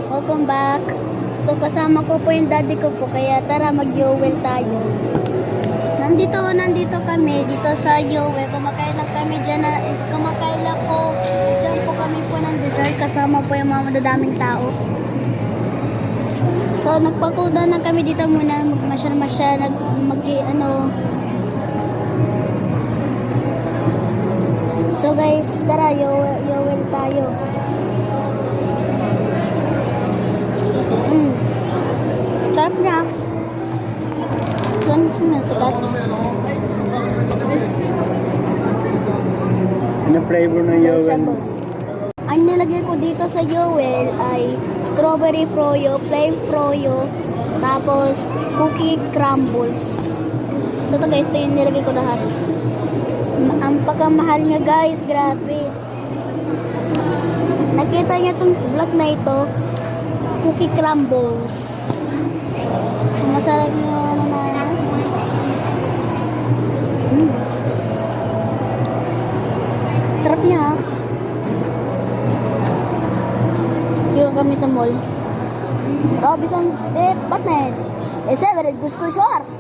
Welcome back. So kasama ko po yung daddy ko po, kaya tara mag-yowel tayo. Nandito kami dito sa yowel. Kumakain lang kami dyan kumakain lang po. Dyan po kami po ng dessert kasama po yung mga madadaming tao. So nagpa-cool down na kami dito muna. Magmasyal So guys, tara yowel tayo. Sarap niya. Saan sinasikat? Ano flavor ng yowel? Ang nilagay ko dito sa yowel ay strawberry froyo, plain froyo, tapos cookie crumbles. So ito guys, ito yung nilagay ko lahat. Ang pagkamahal niya guys, grabe. Nakita niya itong vlog na ito, cookie crumbles. Masarap niya ano na yan. Sarap niya ha. Yung kami sa mall. Robinson de Batnet. Ese, very good sure.